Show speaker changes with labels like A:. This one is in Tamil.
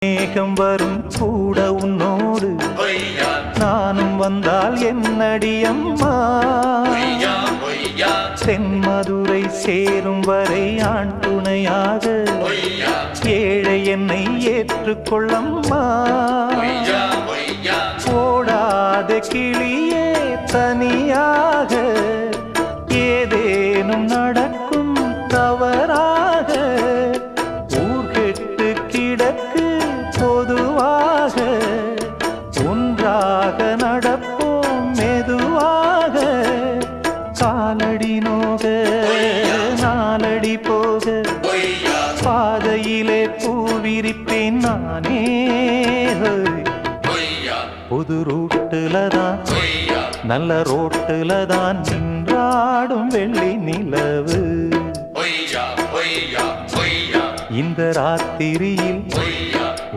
A: மேகம் வரும் கூட உன்னோடு நானும் வந்தால் என்னடி அம்மா தென்மதுரை சேரும் வரை ஆண் துணையாக ஏழை என்னை ஏற்றுக்கொள்ளம்மா ஓடாத கிளியே தனியாக ஏதேனும் நடக்கும் தவறாக ஊர்கெட்டு கிடக்கு பொதுவாக ஒன்றாக நடப்போம் மெதுவாக காலடி நோக நாலடி போக பாதையிலே பூவிரிப்பேன் நானே புது ரூட்டுல தான் நல்ல ரோட்டுல தான் நின்றாடும் வெள்ளி நிலவு இந்த ராத்திரியில்